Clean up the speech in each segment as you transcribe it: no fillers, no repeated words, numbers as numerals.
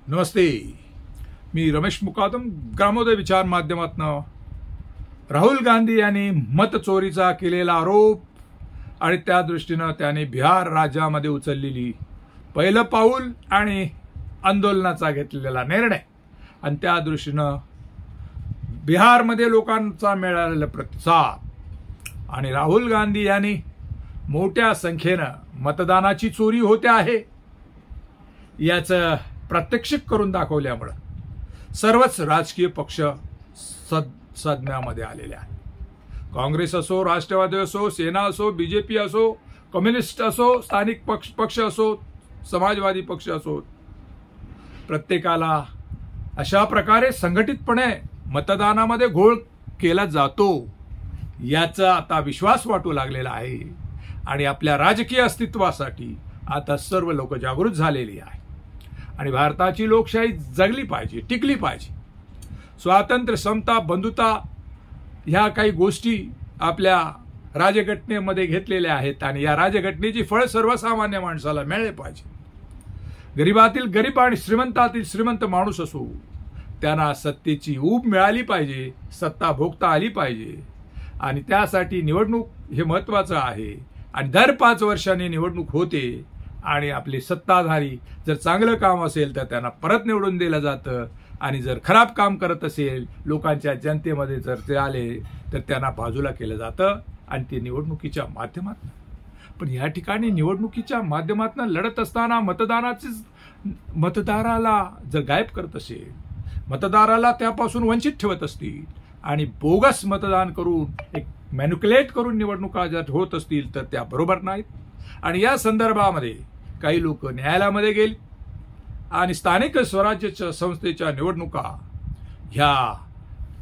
नमस्ते. मी रमेश मुकादम. ग्रामोदय विचार माध्यमातून राहुल गांधी यांनी मतचोरीचा केलेला आरोप आणि त्या दृष्टीने त्याने बिहार राज्यामध्ये उचललेली पहिलं पाऊल आणि आंदोलनाचा घेतलेला निर्णय आणि त्या दृष्टीने बिहारमध्ये लोकांचा मिळालेला प्रतिसाद आणि राहुल गांधी यांनी मोठ्या संख्येने मतदानाची चोरी होते आहे याचं प्रात्यक्षिक करून दाखवल्यामुळे सर्वच राजकीय पक्ष सदम्यामध्ये आलेले आहेत. काँग्रेस असो, राष्ट्रवादी असो, सेना असो, बीजेपी असो, कम्युनिस्ट असो, स्थानिक पक्ष असो, समाजवादी पक्ष असो, प्रत्येकाला अशा प्रकारे संघटितपणे मतदानामध्ये घोळ केला जातो याचा आता विश्वास वाटू लागलेला आहे आणि आपल्या राजकीय अस्तित्वासाठी आता सर्व लोक जागृत झालेली आहे आणि भारताची लोकशाही जगली पाहिजे, टिकली पाहिजे. स्वातंत्र्य, समता, बंधुता ह्या काही गोष्टी आपल्या राज्यघटनेमध्ये घेतलेल्या आहेत आणि या राज्यघटनेची फळ सर्वसामान्य माणसाला मिळाले पाहिजे. गरीबातील गरीब आणि श्रीमंतातील श्रीमंत माणूस असो त्यांना सत्तेची ऊब मिळाली पाहिजे, सत्ता भोगता आली पाहिजे आणि त्यासाठी निवडणूक हे महत्त्वाचं आहे आणि दर 5 वर्षांनी निवडणूक होते आणि आपली सत्ताधारी जर चांगलं काम असेल तर त्यांना परत निवडून दिलं जातं आणि जर खराब काम करत असेल लोकांच्या जनतेमध्ये जर ते आले तर त्यांना बाजूला केलं जातं आणि ते निवडणुकीच्या माध्यमातून. पण या ठिकाणी निवडणुकीच्या माध्यमातून लढत असताना मतदाराला जर गायब करत असेल, मतदाराला त्यापासून वंचित ठेवत असतील आणि बोगस मतदान करून एक मॅन्युक्युलेट करून निवडणुका जर होत असतील तर त्या बरोबर नाहीत. आणि या संदर्भामध्ये काही लोक न्यायालयामध्ये गेले आणि स्थानिक स्वराज्य संस्थेच्या निवडणुका ह्या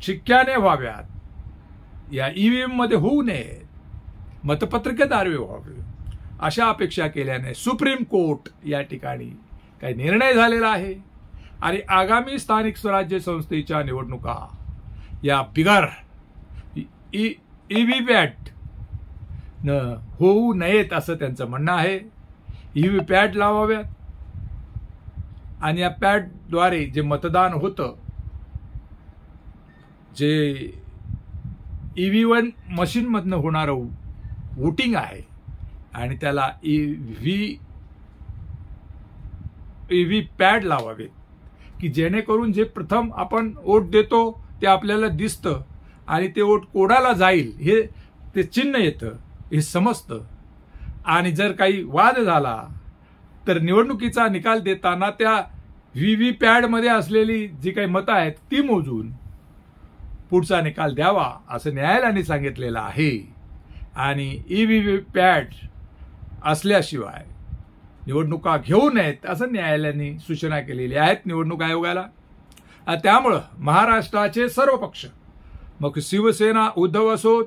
शिक्क्याने व्हाव्यात, या ईव्हीएम मध्ये होऊ नये, मतपत्रिकेद्वारे व्हावे अशा अपेक्षा केल्याने सुप्रीम कोर्ट या ठिकाणी काही निर्णय झालेला आहे आणि आगामी स्थानिक स्वराज्य संस्थेच्या निवडणुका या बिगर ईव्हीपॅट होऊ नयेत असं त्यांचं म्हणणं आहे. ईव्हीपॅट लावाव्यात आणि या पॅडद्वारे जे मतदान होतं, जे EV1 मशीनमधनं होणारं वोटिंग आहे आणि त्याला ईव्हीपॅट लावावेत की जेणेकरून जे प्रथम आपण वोट देतो ते आपल्याला दिसतं आणि ते वोट कोणाला जाईल हे ते चिन्ह येतं हे समजतं आणि जर काही वाद झाला तर निवडणुकीचा निकाल देताना त्या व्हीव्हीपॅडमध्ये असलेली जी काही मतं आहेत ती मोजून पुढचा निकाल द्यावा असं न्यायालयाने सांगितलेलं आहे. आणि ईव्हीपॅड असल्याशिवाय निवडणुका घेऊ नयेत असं न्यायालयाने सूचना केलेली आहेत निवडणूक आयोगाला. त्यामुळं महाराष्ट्राचे सर्व पक्ष, मग शिवसेना उद्धव असोत,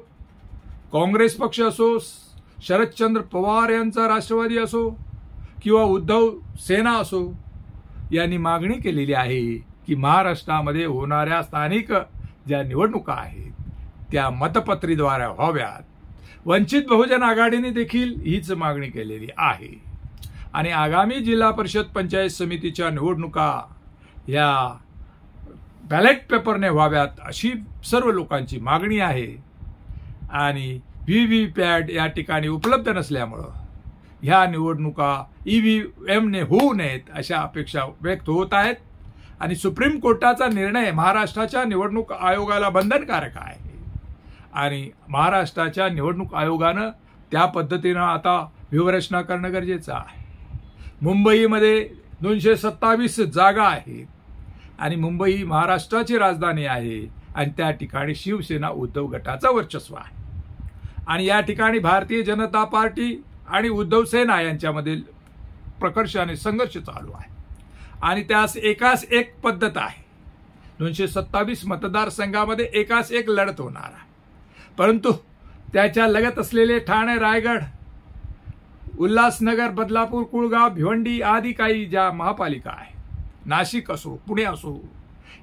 काँग्रेस पक्ष असो, शरदचंद्र पवार यांचा राष्ट्रवादी असो किंवा उद्धव सेना असो, यांनी मागणी केलेली आहे की महाराष्ट्रामध्ये होणाऱ्या स्थानिक ज्या निवडणुका आहेत त्या मतपत्रीद्वारे व्हाव्यात. वंचित बहुजन आघाडीने देखील हीच मागणी केलेली आहे आणि आगामी जिल्हा परिषद पंचायत समितीच्या निवडणुका या बॅलेट पेपरने व्हाव्यात अशी सर्व लोकांची मागणी आहे आणि व्हीव्हीपॅट या ठिकाणी उपलब्ध नसल्यामुळं ह्या निवडणुका ईव्हीएमने होऊ नयेत अशा अपेक्षा व्यक्त होत आहेत आणि सुप्रीम कोर्टाचा निर्णय महाराष्ट्राच्या निवडणूक आयोगाला बंधनकारक आहे आणि महाराष्ट्राच्या निवडणूक आयोगानं त्या पद्धतीनं आता व्यूहरचना करणं गरजेचं आहे. मुंबईमध्ये 227 जागा आहेत आणि मुंबई महाराष्ट्राची राजधानी आहे आणि त्या ठिकाणी शिवसेना उद्धव गटाचं वर्चस्व आहे आणि या ठिकाणी भारतीय जनता पार्टी आणि उद्धव सेना यांच्यामध्ये प्रकर्षाने संघर्ष चालू आहे आणि त्यास एकास एक पद्धत आहे. 227 मतदारसंघामध्ये एकास एक लढत होणार आहे, परंतु त्याच्या लगत असलेले ठाणे, रायगड, उल्हासनगर, बदलापूर, कुळगाव, भिवंडी आदी काही ज्या महापालिका आहेत, नाशिक असो, पुणे असो,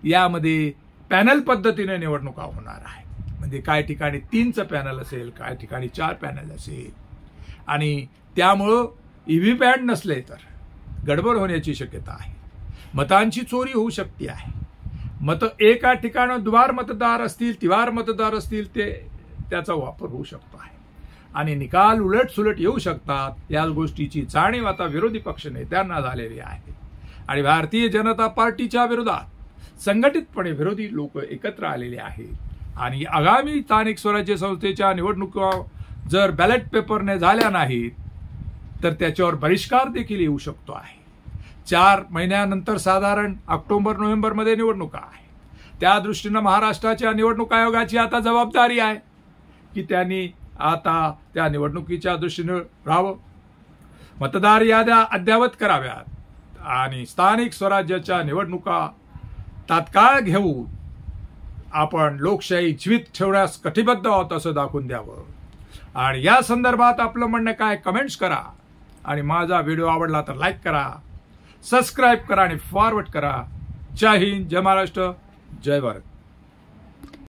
यामध्ये पॅनल पद्धतीने निवडणुका होणार आहे. म्हणजे काही ठिकाणी 3चं पॅनल असेल, काही ठिकाणी 4 पॅनल असेल आणि त्यामुळं ईव्हीपॅट नसले तर गडबड होण्याची शक्यता आहे. मतांची चोरी होऊ शकते आहे. मत एका ठिकाणी द्वार मतदार असतील, तिवार मतदार असतील, त्याचा वापर होऊ शकतो आहे आणि निकाल उलटसुलट येऊ शकतात. या गोष्टीची जाणीव आता विरोधी पक्ष नेत्यांना झालेली आहे आणि भारतीय जनता पार्टीच्या विरोधात संघटितपणे विरोधी लोक एकत्र आलेले आहेत आणि आगामी स्थानिक स्वराज्य संस्थेच्या निवडणुका जर बॅलेट पेपरने झाल्या नाहीत तर त्याच्यावर बहिष्कार देखील येऊ शकतो आहे. 4 महिन्यानंतर साधारण ऑक्टोबर-नोव्हेंबरमध्ये निवडणुका आहे. त्या दृष्टीनं महाराष्ट्राच्या निवडणूक आयोगाची आता जबाबदारी आहे की त्यांनी आता त्या निवडणुकीच्या दृष्टीनं राहावं, मतदार याद्या अद्ययावत कराव्यात आणि स्थानिक स्वराज्याच्या निवडणुका तात्काळ घेऊन आपण लोकशाही जीवित ठेवण्यास कटिबद्ध आहोत असं दाखवून द्यावं. आणि या संदर्भात आपलं म्हणणं काय, कमेंट्स करा आणि माझा व्हिडिओ आवडला तर लाईक करा, सबस्क्राईब करा आणि फॉरवर्ड करा. जय हिंद, जय महाराष्ट्र, जय भारत.